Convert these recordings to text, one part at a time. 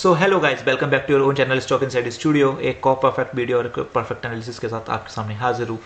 So hello guys, welcome back to your own channel stock inside studio. एक perfect video और एक perfect analysis के साथ आपके सामने हाजिर हूँ।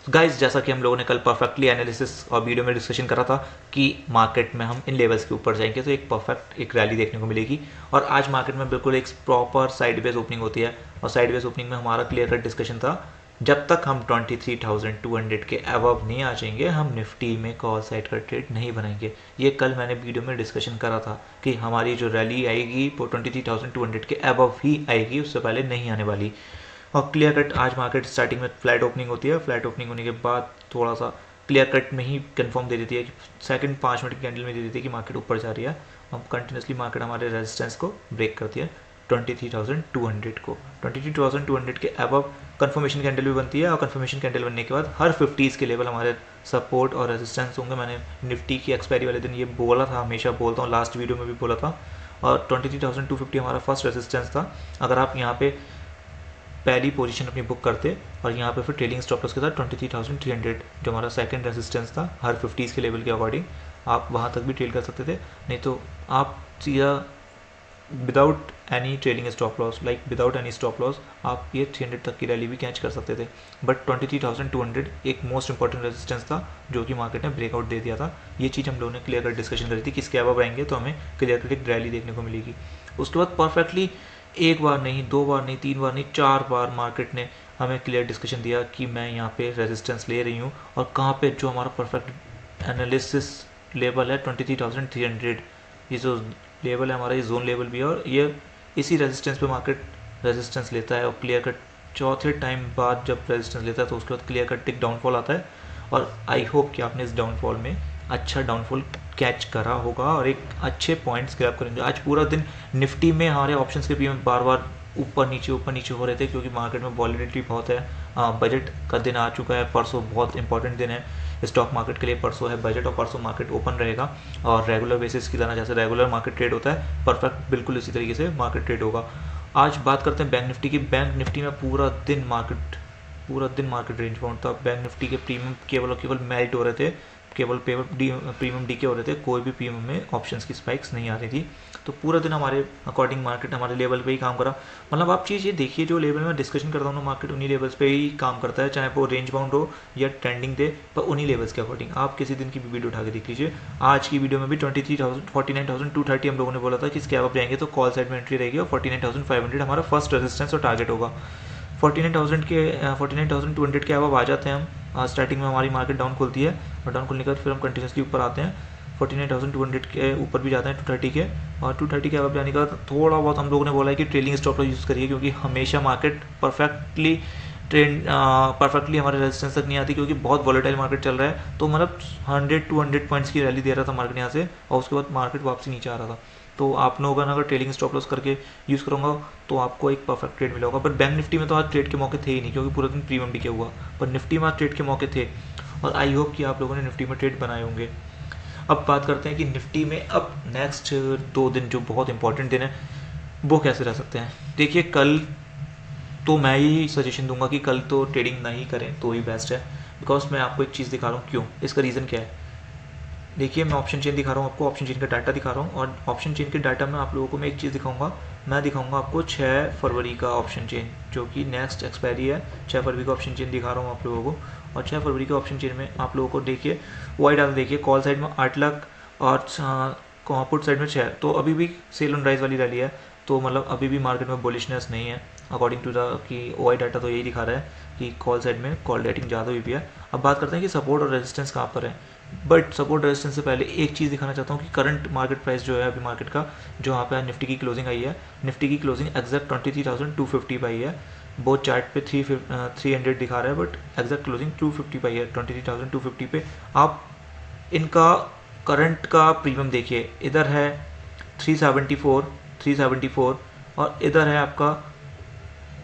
गाइस, जैसा कि हम लोगों ने कल परफेक्टली एनालिसिस और वीडियो में डिस्कशन करा था कि मार्केट में हम इन लेवल्स के ऊपर जाएंगे तो एक परफेक्ट एक रैली देखने को मिलेगी। और आज मार्केट में बिल्कुल एक प्रॉपर साइडवेज ओपनिंग होती है और साइडवेज ओपनिंग में हमारा क्लियर कट डिस्कशन था जब तक हम 23,200 के अबव नहीं आ जाएंगे हम निफ्टी में कॉल साइड का ट्रेड नहीं बनाएंगे। ये कल मैंने वीडियो में डिस्कशन करा था कि हमारी जो रैली आएगी वो 23,200 के अबव ही आएगी, उससे पहले नहीं आने वाली। और क्लियर कट आज मार्केट स्टार्टिंग में फ्लैट ओपनिंग होती है, फ्लैट ओपनिंग होने के बाद थोड़ा सा क्लियर कट में ही कंफर्म दे देती है कि सेकंड 5 मिनट की कैंडल में दे देती है कि मार्केट ऊपर जा रही है। अब कंटिन्यूसली मार्केट हमारे रेजिस्टेंस को ब्रेक करती है 23,200 को। 23,200 के अबव कंफर्मेशन कैंडल भी बनती है और कंफर्मेशन कैंडल बनने के बाद हर 50s के लेवल हमारे सपोर्ट और रेजिस्टेंस होंगे। मैंने निफ्टी की एक्सपायरी वाले दिन ये बोला था, हमेशा बोलता हूँ, लास्ट वीडियो में भी बोला था। और 23,250 हमारा फर्स्ट रेजिस्टेंस था। अगर आप यहाँ पे पहली पोजीशन अपनी बुक करते और यहाँ पे फिर ट्रेलिंग स्टॉप लॉस के साथ 23,300 जो हमारा सेकंड रेजिस्टेंस था हर 50s के लेवल के अकॉर्डिंग, आप वहाँ तक भी ट्रेल कर सकते थे। नहीं तो आप सीधा without any trailing stop loss, like without any stop loss, आप ये 300 तक की रैली भी कैच कर सकते थे। बट 23,200 एक मोस्ट इंपॉर्टेंट रेजिस्टेंस था जो कि मार्केट ने ब्रेकआउट दे दिया था। ये चीज़ हम लोगों ने क्लियर कट डिस्कशन करी थी कि इसके अबव आएंगे तो हमें क्लियर कट एक रैली देखने को मिलेगी। उसके बाद परफेक्टली एक बार नहीं, दो बार नहीं, तीन बार नहीं, 4 बार मार्केट ने हमें क्लियर डिस्कशन दिया कि मैं यहाँ पे रेजिस्टेंस ले रही हूँ और कहाँ पे जो हमारा परफेक्ट एनालिसिस लेवल है 23,300, ये जो लेवल है हमारा, ये जोन लेवल भी है और ये इसी रेजिस्टेंस पे मार्केट रेजिस्टेंस लेता है। और क्लियर कट चौथे टाइम बाद जब रेजिस्टेंस लेता है तो उसके बाद क्लियर कट एक डाउनफॉल आता है। और आई होप कि आपने इस डाउनफॉल में अच्छा डाउनफॉल कैच करा होगा और एक अच्छे पॉइंट्स ग्रैब करेंगे। आज पूरा दिन निफ्टी में हमारे ऑप्शंस के प्रीमियम बार बार ऊपर नीचे हो रहे थे क्योंकि मार्केट में वॉलेटिलिटी बहुत है। बजट का दिन आ चुका है, परसों बहुत इंपॉर्टेंट दिन है स्टॉक मार्केट के लिए। परसों है बजट और परसों मार्केट ओपन रहेगा और रेगुलर बेसिस की तरह जैसे रेगुलर मार्केट ट्रेड होता है परफेक्ट बिल्कुल इसी तरीके से मार्केट ट्रेड होगा। आज बात करते हैं बैंक निफ्टी की। बैंक निफ्टी में पूरा दिन मार्केट रेंज बाउंड था। बैंक निफ्टी के प्रीमियम केवल मेल्ट हो रहे थे, केवल प्रीमियम डीके हो रहे थे, कोई भी प्रीमियम में ऑप्शंस की स्पाइक्स नहीं आ रही थी। तो पूरा दिन हमारे अकॉर्डिंग मार्केट हमारे लेवल पे ही काम करा। मतलब आप चीज़ ये देखिए, जो लेवल में डिस्कशन करता हूँ ना, मार्केट उन्हीं लेवल्स पे ही काम करता है, चाहे वो रेंज बाउंड हो या ट्रेंडिंग दे, पर उन्हीं लेवल्स के अकॉर्डिंग। आप किसी दिन की भी वीडियो उठा के देख लीजिए। आज की वीडियो में भी 49,230 हम लोगों ने बोला था कि इसके अब जाएंगे तो कॉल साइड में एंट्री रहेगी और 49,500 हमारा फर्स्ट रेजिस्टेंस और टारगेट होगा। 49,200 के अब आ जाते हैं हम। स्टार्टिंग में हमारी मार्केट डाउन खुलती है और डाउन खुलने के बाद फिर हम कंटिन्यूसली ऊपर आते हैं। 49,200 के ऊपर भी जाते हैं 230 के, और 230 के अब जाने का थोड़ा बहुत हम लोगों ने बोला है कि ट्रेलिंग स्टॉप लॉस यूज़ करिए क्योंकि हमेशा मार्केट परफेक्टली हमारे रेजिस्टेंस तक नहीं आती क्योंकि बहुत वॉलेटाइल मार्केट चल रहा है। तो मतलब 100-200 पॉइंट्स की रैली दे रहा था मार्केट यहाँ से और उसके बाद मार्केट वापसी नीचे आ रहा था। तो आप लोगों ने अगर ट्रेडिंग स्टॉप लॉस करके यूज़ करूँगा तो आपको एक परफेक्ट ट्रेड मिला होगा। पर बैंक निफ्टी में तो आज ट्रेड के मौके थे ही नहीं क्योंकि पूरा दिन प्रीमियम डीके हुआ, पर निफ्टी में आज ट्रेड के मौके थे और आई होप कि आप लोगों ने निफ्टी में ट्रेड बनाए होंगे। अब बात करते हैं कि निफ्टी में अब नेक्स्ट 2 दिन जो बहुत इंपॉर्टेंट दिन है वो कैसे रह सकते हैं। देखिए, कल तो मैं ही सजेशन दूंगा कि कल तो ट्रेडिंग नहीं करें तो ही बेस्ट है, बिकॉज मैं आपको एक चीज़ दिखा रहा हूँ। क्यों? इसका रीज़न क्या है? देखिए, मैं ऑप्शन चेन दिखा रहा हूँ आपको, ऑप्शन चेन का डाटा दिखा रहा हूँ और ऑप्शन चेन के डाटा में आप लोगों को मैं एक चीज़ दिखाऊंगा। मैं दिखाऊंगा आपको 6 फरवरी का ऑप्शन चेन जो कि नेक्स्ट एक्सपायरी है। 6 फरवरी का ऑप्शन चेन दिखा रहा हूँ आप लोगों को और 6 फरवरी के ऑप्शन चेन में आप लोगों को देखिए वाइट डाटा देखिए, कॉल साइड में 8 लाख और पुट साइड में 6। तो अभी भी सेल ऑन राइज वाली रैली है, तो मतलब अभी भी मार्केट में बुलिशनेस नहीं है अकॉर्डिंग टू द कि ओआई डाटा तो यही दिखा रहा है कि कॉल साइड में कॉल रेटिंग ज़्यादा हुई भी है। अब बात करते हैं कि सपोर्ट और रेजिस्टेंस कहाँ पर है। बट सपोर्ट रेजिस्टेंस से पहले एक चीज़ दिखाना चाहता हूँ कि करंट मार्केट प्राइस जो है अभी मार्केट का, जो यहाँ पे निफ्टी की क्लोजिंग आई है, निफ्टी की क्लोजिंग एग्जैक्ट 23,250 पे आई है। बहुत चार्ट पे 300 दिखा रहा है बट एग्जैक्ट क्लोजिंग 250 पे आई है। 23,250 पे आप इनका करंट का प्रीमियम देखिए, इधर है 374 और इधर है आपका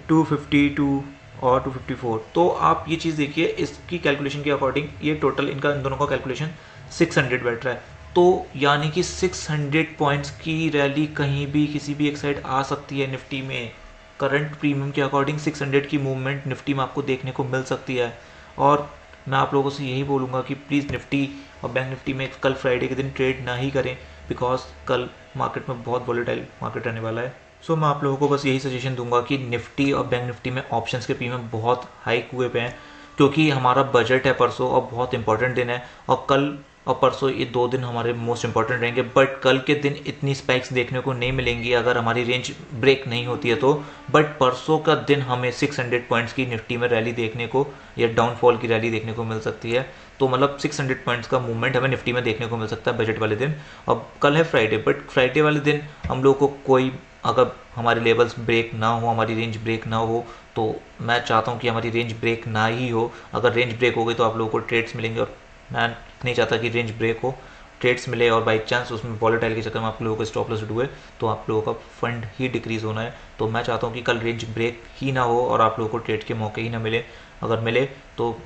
252 और 254। तो आप ये चीज़ देखिए, इसकी कैलकुलेशन के अकॉर्डिंग ये टोटल इनका इन दोनों का कैलकुलेशन 600 बैठ रहा है। तो यानी कि 600 पॉइंट्स की रैली कहीं भी किसी भी एक साइड आ सकती है निफ्टी में। करंट प्रीमियम के अकॉर्डिंग 600 की मूवमेंट निफ्टी में आपको देखने को मिल सकती है। और मैं आप लोगों से यही बोलूँगा कि प्लीज़ निफ्टी और बैंक निफ्टी में कल फ्राइडे के दिन ट्रेड ना ही करें, बिकॉज कल मार्केट में बहुत वॉलेटाइल मार्केट रहने वाला है। सो मैं आप लोगों को बस यही सजेशन दूंगा कि निफ्टी और बैंक निफ्टी में ऑप्शंस के प्रीमियम बहुत हाइक हुए पे हैं, क्योंकि हमारा बजट है परसों और बहुत इंपॉर्टेंट दिन है, और कल और परसों ये 2 दिन हमारे मोस्ट इंपॉर्टेंट रहेंगे। बट कल के दिन इतनी स्पाइक्स देखने को नहीं मिलेंगी अगर हमारी रेंज ब्रेक नहीं होती है तो। बट परसों का दिन हमें 600 पॉइंट्स की निफ्टी में रैली देखने को या डाउनफॉल की रैली देखने को मिल सकती है। तो मतलब 600 पॉइंट्स का मूवमेंट हमें निफ्टी में देखने को मिल सकता है बजट वाले दिन। अब कल है फ्राइडे, बट फ्राइडे वाले दिन हम लोग को कोई, अगर हमारे लेवल्स ब्रेक ना हो, हमारी रेंज ब्रेक ना हो, तो मैं चाहता हूँ कि हमारी रेंज ब्रेक ना ही हो। अगर रेंज ब्रेक हो गई तो आप लोगों को ट्रेड्स मिलेंगे, और मैं नहीं चाहता कि रेंज ब्रेक हो, ट्रेड्स मिले और बाई चांस उसमें वॉलेटाइल के चक्कर में आप लोगों को स्टॉप लॉस हुए तो आप लोगों का फंड ही डिक्रीज़ होना है। तो मैं चाहता हूँ कि कल रेंज ब्रेक ही ना हो और आप लोगों को ट्रेड के मौके ही ना मिले। अगर मिले तो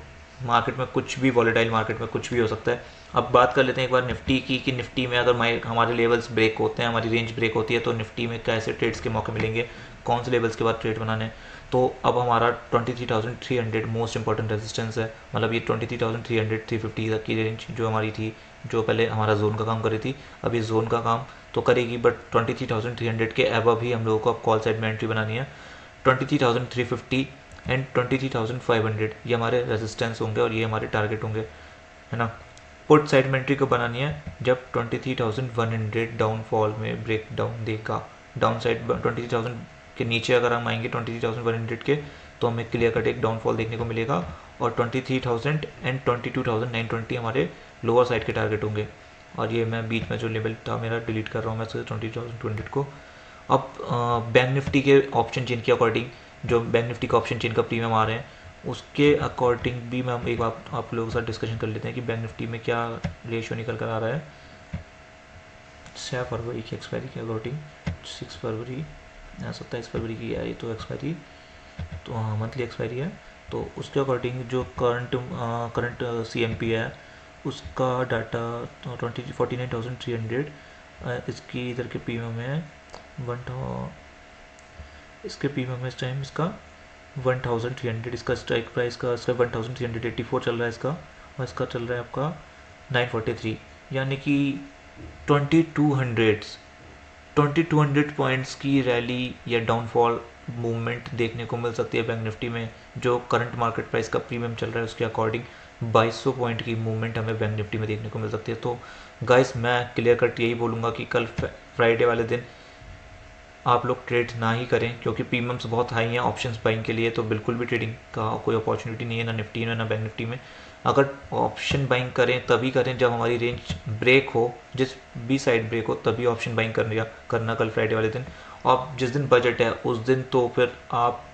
मार्केट में कुछ भी, वॉलेटाइल मार्केट में कुछ भी हो सकता है। अब बात कर लेते हैं एक बार निफ्टी की, कि निफ्टी में अगर हमारे लेवल्स ब्रेक होते हैं, हमारी रेंज ब्रेक होती है, तो निफ्टी में कैसे ट्रेड्स के मौके मिलेंगे, कौन से लेवल्स के बाद ट्रेड बनाने। तो अब हमारा 23,300 मोस्ट इंपॉर्टेंट रेजिस्टेंस है। मतलब ये 23,300 350 तक की रेंज जो हमारी थी, जो पहले हमारा जोन का काम कर रही थी, अब ये जोन का काम तो करेगी, बट 23,300 के अबव ही हम लोगों को अब कॉल साइड में एंट्री बनानी है। 23,350 एंड 23,500 ये हमारे रेजिस्टेंस होंगे और ये हमारे टारगेट होंगे, है ना। पुट साइड में एंट्री को बनानी है जब 23,100 डाउनफॉल में ब्रेक डाउन देगा। डाउन साइड 23,000 के नीचे अगर हम आएंगे 23,100 के, तो हमें क्लियर कट एक डाउनफॉल देखने को मिलेगा, और 23,000 एंड 22,920 हमारे लोअर साइड के टारगेट होंगे। और ये मैं बीच में जो लेवल था मेरा डिलीट कर रहा हूँ मैं 20,200 को। अब बैंक निफ्टी के ऑप्शन चेन के अकॉर्डिंग, जो बैंक निफ्टी का ऑप्शन चेन का प्रीमियम आ रहे हैं उसके अकॉर्डिंग भी मैं एक बार आप लोगों के साथ डिस्कशन कर लेते हैं कि बैंक निफ्टी में क्या रेशियो निकल कर आ रहा है 6 फरवरी की एक्सपायरी के अकॉर्डिंग। 6 फरवरी 27 फरवरी की है ये तो एक्सपायरी, तो हाँ मंथली एक्सपायरी है। तो उसके अकॉर्डिंग जो करंट CMP है उसका डाटा 49,300, इसकी इधर के प्रीमियम है इसके प्रीमियम है इस टाइम इसका 1,300, इसका स्ट्राइक प्राइस का इसका 1,384 चल रहा है इसका, और इसका चल रहा है आपका 943, यानी कि 2200 पॉइंट्स की रैली या डाउनफॉल मूवमेंट देखने को मिल सकती है बैंक निफ्टी में। जो करंट मार्केट प्राइस का प्रीमियम चल रहा है उसके अकॉर्डिंग 2200 पॉइंट की मूवमेंट हमें बैंक निफ्टी में देखने को मिल सकती है। तो गाइस मैं क्लियर कट यही बोलूँगा कि कल फ्राइडे वाले दिन आप लोग ट्रेड ना ही करें, क्योंकि प्रीमियम्स बहुत हाई हैं ऑप्शंस बाइंग के लिए। तो बिल्कुल भी ट्रेडिंग का कोई अपॉर्चुनिटी नहीं है ना निफ्टी में ना बैंक निफ्टी में। अगर ऑप्शन बाइंग करें तभी करें जब हमारी रेंज ब्रेक हो, जिस भी साइड ब्रेक हो तभी ऑप्शन बाइंग करना कल फ्राइडे वाले दिन। और जिस दिन बजट है उस दिन तो फिर आप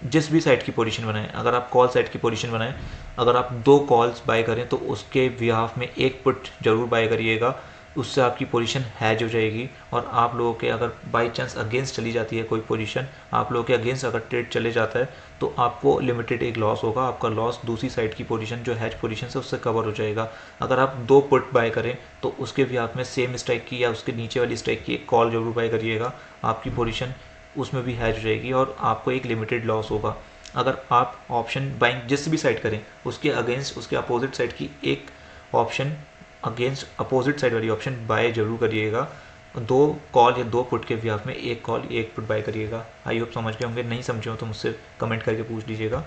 जिस भी साइड की पोजीशन बनाएं, अगर आप कॉल साइड की पोजीशन बनाएं, अगर आप 2 कॉल्स बाय करें तो उसके बिहाफ में 1 पुट जरूर बाय करिएगा, उससे आपकी पोजीशन हैज हो जाएगी। और आप लोगों के अगर बाई चांस अगेंस्ट चली जाती है कोई पोजीशन, आप लोगों के अगेंस्ट अगर ट्रेड चले जाता है तो आपको लिमिटेड एक लॉस होगा, आपका लॉस दूसरी साइड की पोजीशन जो हैज पोजीशन है उससे कवर हो जाएगा। अगर आप 2 पुट बाय करें तो उसके बिहाफ में सेम स्ट्राइक की या उसके नीचे वाली स्ट्राइक की एक कॉल जरूर बाय करिएगा, आपकी पोजीशन उसमें भी हैज हो जाएगी और आपको एक लिमिटेड लॉस होगा। अगर आप ऑप्शन बाइंग जिस भी साइड करें उसके अगेंस्ट उसके अपोजिट साइड की एक ऑप्शन अगेंस्ट अपोजिट साइड वाली ऑप्शन बाय जरूर करिएगा। 2 कॉल या 2 पुट के बिहाफ में 1 कॉल 1 पुट बाय करिएगा। आई होप समझ गए होंगे, नहीं समझे हो तो मुझसे कमेंट करके पूछ लीजिएगा।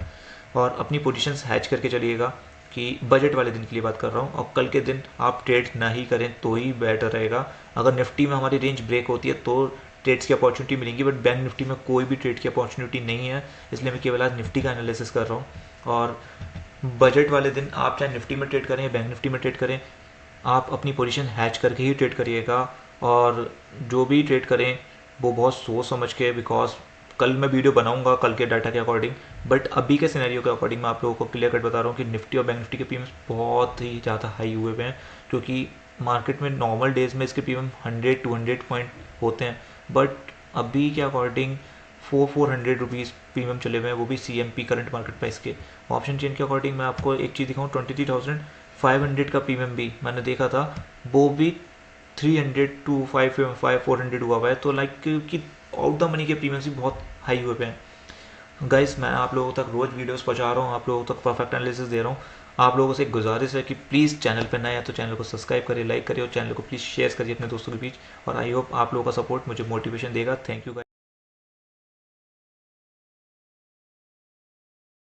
और अपनी पोजीशंस हैच करके चलिएगा, कि बजट वाले दिन के लिए बात कर रहा हूँ। और कल के दिन आप ट्रेड ना ही करें तो ही बेटर रहेगा। अगर निफ्टी में हमारी रेंज ब्रेक होती है तो ट्रेड्स की अपॉर्चुनिटी मिलेंगी, बट बैंक निफ्टी में कोई भी ट्रेड की अपॉर्चुनिटी नहीं है, इसलिए मैं केवल आज निफ्टी का एनालिसिस कर रहा हूँ। और बजट वाले दिन आप चाहे निफ्टी में ट्रेड करें या बैंक निफ्टी में ट्रेड करें, आप अपनी पोजीशन हैच करके ही ट्रेड करिएगा। और जो भी ट्रेड करें वो बहुत सोच समझ के, बिकॉज कल मैं वीडियो बनाऊंगा कल के डाटा के अकॉर्डिंग, बट अभी के सिनेरियो के अकॉर्डिंग मैं आप लोगों को क्लियर कट बता रहा हूँ कि निफ्टी और बैंक निफ्टी के प्रीमियम्स बहुत ही ज़्यादा हाई हुए हुए हैं। क्योंकि मार्केट में नॉर्मल डेज में इसके प्रीमियम 100-200 पॉइंट होते हैं, बट अभी के अकॉर्डिंग 400 रुपीज़ प्रीमियम चले हुए हैं, वो भी CMP करंट मार्केट प्राइस के। ऑप्शन चेन के अकॉर्डिंग मैं आपको एक चीज़ दिखाऊँ, 23,500 का प्रीमियम भी मैंने देखा था, वो भी 300 to 400 हुआ हुआ है। तो लाइक कि आउट द मनी के प्रीमियम्स भी बहुत हाई हुए पे हैं। गाइस मैं आप लोगों तक रोज़ वीडियोस पहुंचा रहा हूँ, आप लोगों तक परफेक्ट एनालिसिस दे रहा हूँ। आप लोगों से एक गुजारिश है कि प्लीज़ चैनल पर नए हैं तो चैनल को सब्सक्राइब करिए, लाइक करिए और चैनल को प्लीज़ शेयर करिए अपने दोस्तों के बीच। और आई होप आप लोगों का सपोर्ट मुझे मोटिवेशन देगा। Thank you guys.